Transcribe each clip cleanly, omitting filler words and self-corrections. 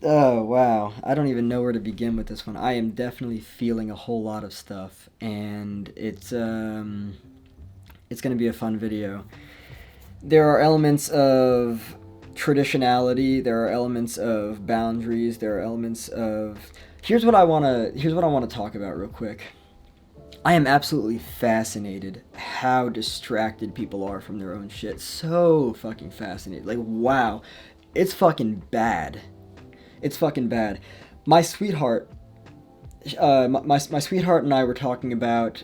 Oh, wow. I don't even know where to begin with this one. I am definitely feeling a whole lot of stuff, and it's going to be a fun video. There are elements of traditionality, there are elements of boundaries, there are elements of here's what I want to talk about real quick. I am absolutely fascinated how distracted people are from their own shit. So fucking fascinated. Like, wow. It's fucking bad. It's fucking bad. My sweetheart, my sweetheart and I were talking about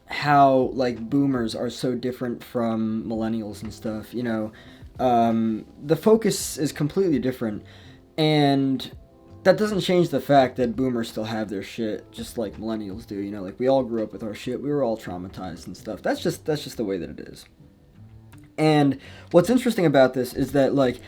how like boomers are so different from millennials and stuff. The focus is completely different, and that doesn't change the fact that boomers still have their shit just like millennials do. Like we all grew up with our shit. We were all traumatized and stuff. That's just the way that it is. And what's interesting about this is that like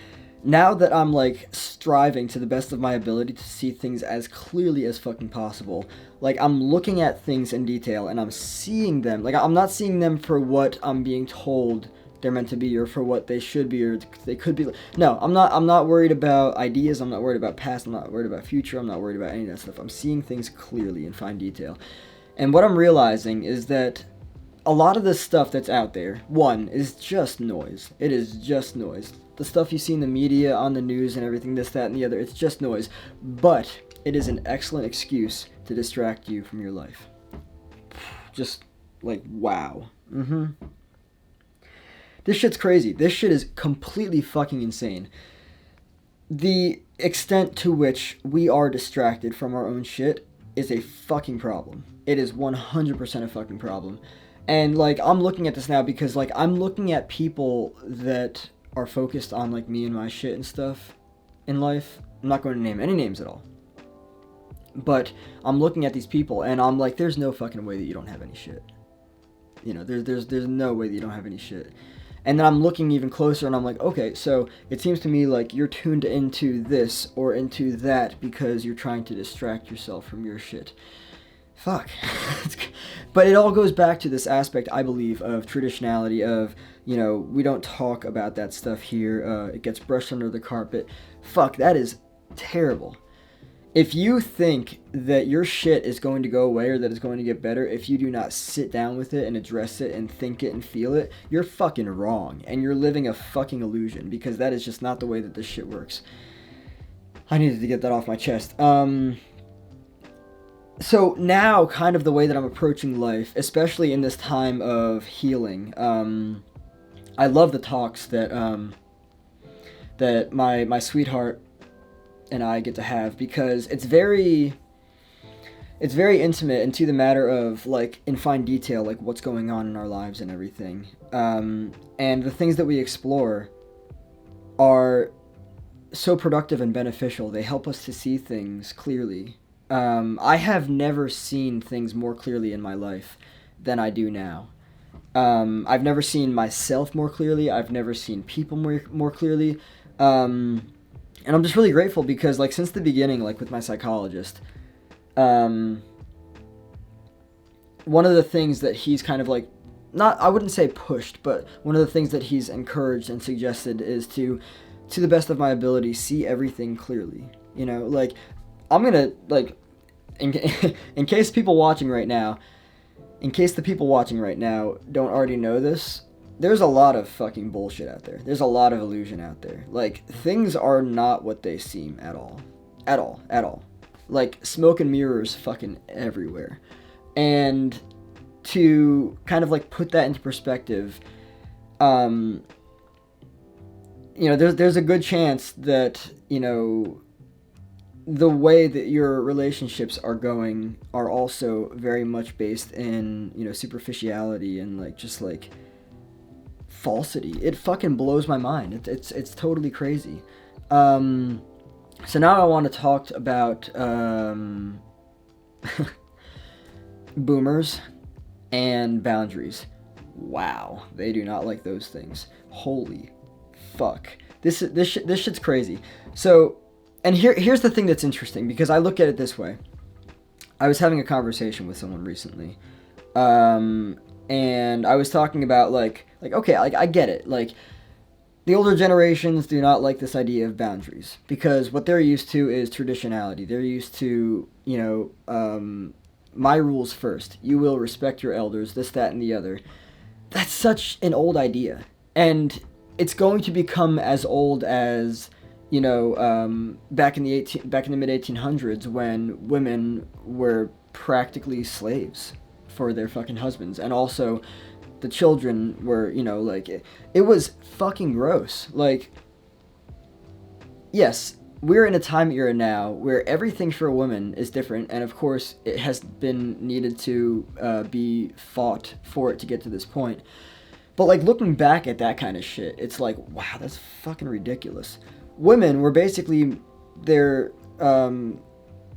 now that I'm like striving to the best of my ability to see things as clearly as fucking possible, like I'm looking at things in detail and I'm seeing them. Like I'm not seeing them for what I'm being told they're meant to be or for what they should be or they could be. No, I'm not worried about ideas, I'm not worried about past, I'm not worried about future, I'm not worried about any of that stuff. I'm seeing things clearly in fine detail. And what I'm realizing is that a lot of this stuff that's out there, one, is just noise. It is just noise. The stuff you see in the media, on the news, and everything, this, that, and the other, it's just noise. But it is an excellent excuse to distract you from your life. Just like, wow. This shit's crazy. This shit is completely fucking insane. The extent to which we are distracted from our own shit is a fucking problem. It is 100% a fucking problem. And like I'm looking at this now because like I'm looking at people that are focused on like me and my shit and stuff in life. I'm not going to name any names at all. But I'm looking at these people and I'm like, there's no fucking way that you don't have any shit. There's no way that you don't have any shit. And then I'm looking even closer and I'm like, okay, so it seems to me like you're tuned into this or into that because you're trying to distract yourself from your shit. Fuck. But it all goes back to this aspect, I believe, of traditionality of, we don't talk about that stuff here. It gets brushed under the carpet. Fuck, that is terrible. If you think that your shit is going to go away or that it's going to get better if you do not sit down with it and address it and think it and feel it, you're fucking wrong. And you're living a fucking illusion because that is just not the way that this shit works. I needed to get that off my chest. So now, kind of the way that I'm approaching life, especially in this time of healing, I love the talks that my sweetheart and I get to have because it's very intimate and to the matter of like in fine detail like what's going on in our lives and everything. And the things that we explore are so productive and beneficial. They help us to see things clearly. I have never seen things more clearly in my life than I do now. I've never seen myself more clearly. I've never seen people more clearly. And I'm just really grateful because, like, since the beginning, like, with my psychologist, one of the things that he's kind of, like, I wouldn't say pushed, but one of the things that he's encouraged and suggested is to the best of my ability, see everything clearly. Like, I'm gonna, like, in case the people watching right now don't already know this, there's a lot of fucking bullshit out there. There's a lot of illusion out there. Like, things are not what they seem at all. At all. At all. Like, smoke and mirrors fucking everywhere. And to kind of, like, put that into perspective, there's a good chance that, the way that your relationships are going are also very much based in, superficiality and, like, just, like, falsity. It fucking blows my mind. It's totally crazy. So now I want to talk about boomers and boundaries. Wow, they do not like those things. Holy fuck. This shit's crazy. So, and here's the thing that's interesting because I look at it this way. I was having a conversation with someone recently. And I was talking about like okay, like I get it. Like the older generations do not like this idea of boundaries because what they're used to is traditionality. They're used to, my rules first. You will respect your elders, this, that, and the other. That's such an old idea. And it's going to become as old as, back in the mid 1800s when women were practically slaves for their fucking husbands, and also the children were, it was fucking gross. Like, yes, we're in a time era now where everything for a woman is different, and of course it has been needed to be fought for it to get to this point. But like looking back at that kind of shit, it's like, wow, that's fucking ridiculous. Women were basically their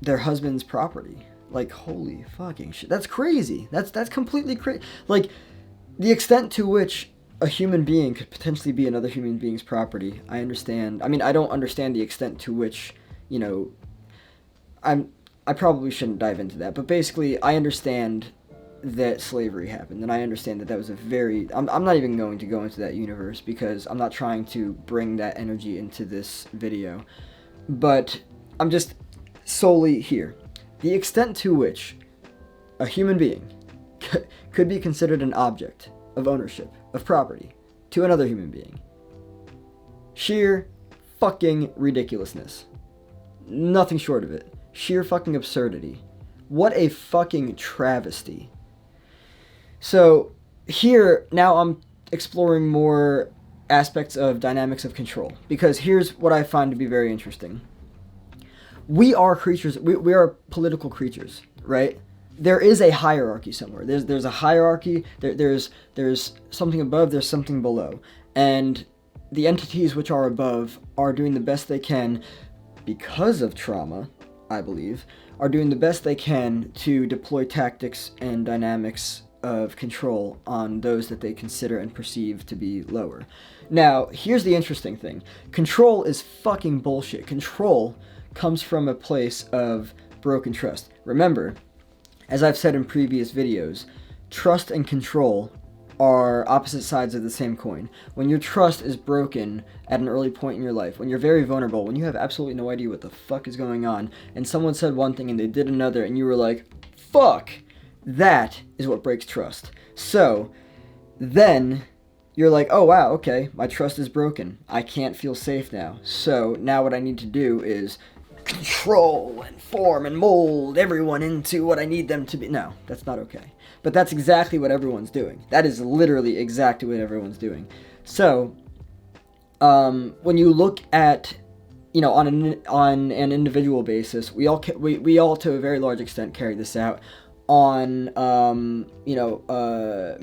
husband's property. Like, holy fucking shit, that's crazy. That's completely crazy. Like, the extent to which a human being could potentially be another human being's property, I understand. I mean, I don't understand the extent to which, I probably shouldn't dive into that, but basically, I understand that slavery happened, and I understand that was a very... I'm not even going to go into that universe because I'm not trying to bring that energy into this video, but I'm just solely here. The extent to which a human being could be considered an object of ownership, of property, to another human being. Sheer fucking ridiculousness. Nothing short of it. Sheer fucking absurdity. What a fucking travesty. So, here, now I'm exploring more aspects of dynamics of control, because here's what I find to be very interesting. We are creatures, we are political creatures, right? There is a hierarchy somewhere. There's a hierarchy, there's something above, there's something below. And the entities which are above are doing the best they can, because of trauma, I believe, are doing the best they can to deploy tactics and dynamics of control on those that they consider and perceive to be lower. Now, here's the interesting thing. Control is fucking bullshit. Control comes from a place of broken trust. Remember, as I've said in previous videos, trust and control are opposite sides of the same coin. When your trust is broken at an early point in your life, when you're very vulnerable, when you have absolutely no idea what the fuck is going on, and someone said one thing and they did another, and you were like, fuck, that is what breaks trust. So, then you're like, oh wow, okay, my trust is broken. I can't feel safe now. So, now what I need to do is control and form and mold everyone into what I need them to be. No, that's not okay. But that's exactly what everyone's doing. That is literally exactly what everyone's doing. So, when you look at, on an individual basis, we all to a very large extent carry this out on,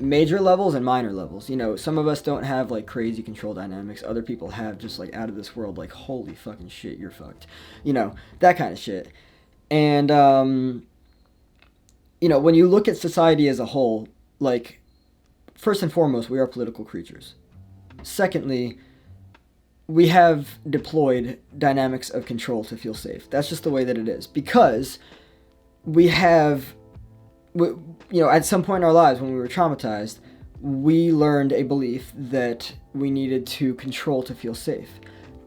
major levels and minor levels. Some of us don't have, like, crazy control dynamics. Other people have just, like, out of this world, like, holy fucking shit, you're fucked. That kind of shit. And, when you look at society as a whole, like, first and foremost, we are political creatures. Secondly, we have deployed dynamics of control to feel safe. That's just the way that it is. Because we have... at some point in our lives when we were traumatized, we learned a belief that we needed to control to feel safe.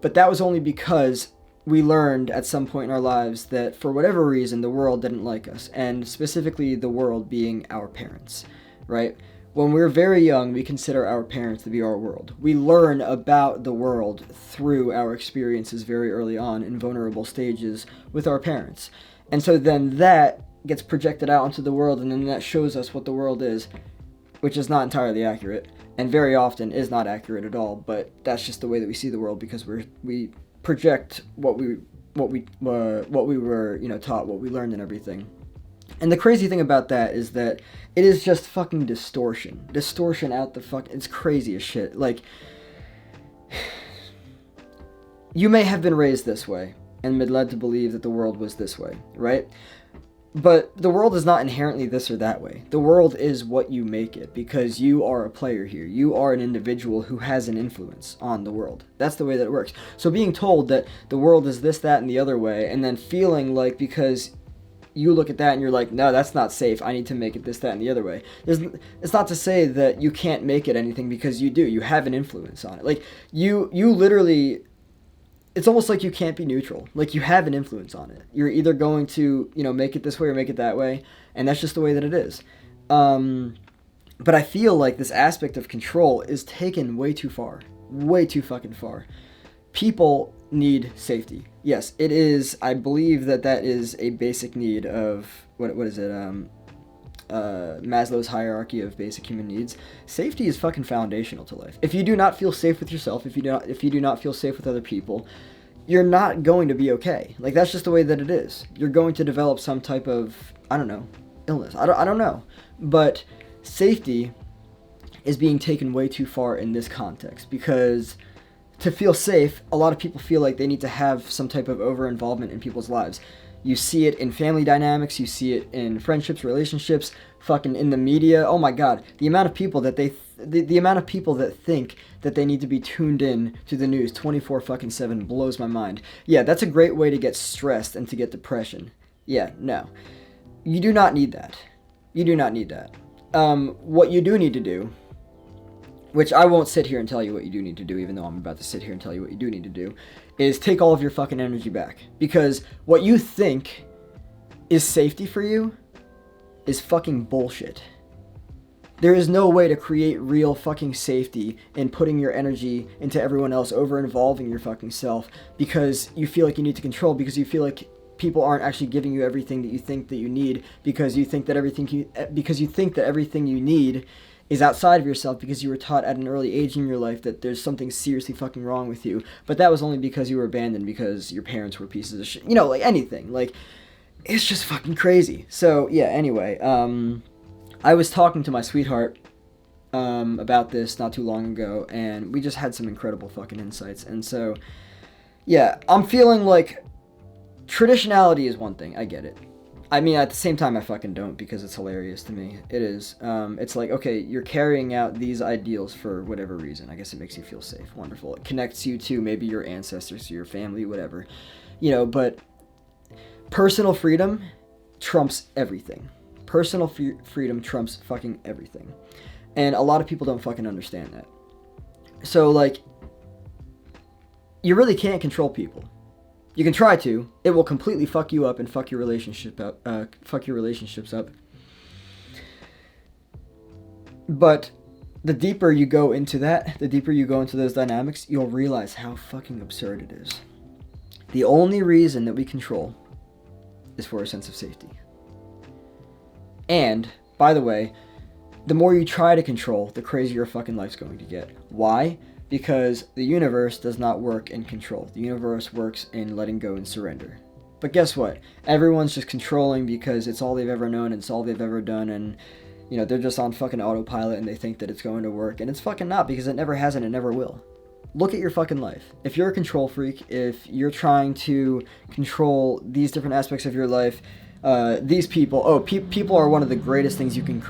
But that was only because we learned at some point in our lives that for whatever reason the world didn't like us, and specifically the world being our parents, right? When we're very young, we consider our parents to be our world. We learn about the world through our experiences very early on in vulnerable stages with our parents. And so then that gets projected out into the world, and then that shows us what the world is, which is not entirely accurate, and very often is not accurate at all. But that's just the way that we see the world, because we project what we were taught, what we learned, and everything. And the crazy thing about that is that it is just fucking distortion out the fuck. It's crazy as shit. Like, you may have been raised this way and been led to believe that the world was this way, right? But the world is not inherently this or that way. The world is what you make it, because you are a player here. You are an individual who has an influence on the world. That's the way that it works. So being told that the world is this, that, and the other way, and then feeling like because you look at that and you're like, no, that's not safe. I need to make it this, that, and the other way. It's not to say that you can't make it anything, because you do. You have an influence on it. Like, you literally, it's almost like you can't be neutral. Like, you have an influence on it. You're either going to, make it this way or make it that way, and that's just the way that it is. But I feel like this aspect of control is taken way too far. Way too fucking far. People need safety. Yes, it is. I believe that is a basic need of, what is it? Maslow's hierarchy of basic human needs. Safety is fucking foundational to life. If you do not feel safe with yourself, if you do not feel safe with other people, you're not going to be okay. Like, that's just the way that it is. You're going to develop some type of, I don't know, illness. I don't know. But safety is being taken way too far in this context, because to feel safe, a lot of people feel like they need to have some type of over-involvement in people's lives. You see it in family dynamics, you see it in friendships, relationships, fucking in the media. Oh my god, the amount of people that the amount of people that think that they need to be tuned in to the news 24/7 blows my mind. Yeah, that's a great way to get stressed and to get depression. Yeah, no. You do not need that. You do not need that. What you do need to do, which I won't sit here and tell you what you do need to do, even though I'm about to sit here and tell you what you do need to do, is take all of your fucking energy back. Because what you think is safety for you is fucking bullshit. There is no way to create real fucking safety in putting your energy into everyone else, over-involving your fucking self, because you feel like you need to control, because you feel like people aren't actually giving you everything that you think that you need, because you think that everything you need is outside of yourself, because you were taught at an early age in your life that there's something seriously fucking wrong with you. But that was only because you were abandoned, because your parents were pieces of shit. Like anything. Like, it's just fucking crazy. So, yeah, anyway, I was talking to my sweetheart about this not too long ago, and we just had some incredible fucking insights. And so, yeah, I'm feeling like traditionality is one thing. I get it. I mean, at the same time, I fucking don't, because it's hilarious to me. It is. It's like, okay, you're carrying out these ideals for whatever reason. I guess it makes you feel safe. Wonderful. It connects you to maybe your ancestors, to your family, whatever. But personal freedom trumps everything. Personal freedom trumps fucking everything. And a lot of people don't fucking understand that. So, like, you really can't control people. You can try to. It will completely fuck you up and fuck your relationship up. Fuck your relationships up. But the deeper you go into that, the deeper you go into those dynamics, you'll realize how fucking absurd it is. The only reason that we control is for a sense of safety. And, by the way, the more you try to control, the crazier your fucking life's going to get. Why? Because the universe does not work in control. The universe works in letting go and surrender. But guess what? Everyone's just controlling because it's all they've ever known and it's all they've ever done, and they're just on fucking autopilot and they think that it's going to work, and it's fucking not, because it never has and it never will. Look at your fucking life. If you're a control freak, if you're trying to control these different aspects of your life, these people, people are one of the greatest things you can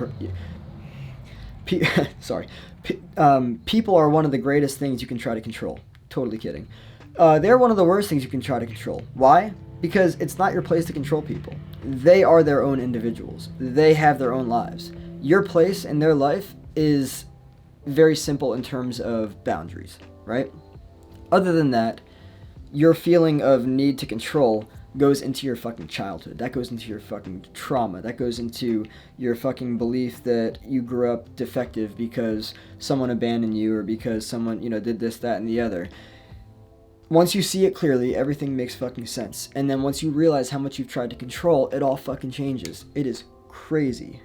people are one of the greatest things you can try to control. Totally kidding. They're one of the worst things you can try to control. Why? Because it's not your place to control people. They are their own individuals. They have their own lives. Your place in their life is very simple in terms of boundaries, right? Other than that, your feeling of need to control goes into your fucking childhood. That goes into your fucking trauma. That goes into your fucking belief that you grew up defective because someone abandoned you, or because someone, did this, that, and the other. Once you see it clearly, everything makes fucking sense. And then once you realize how much you've tried to control, it all fucking changes. It is crazy.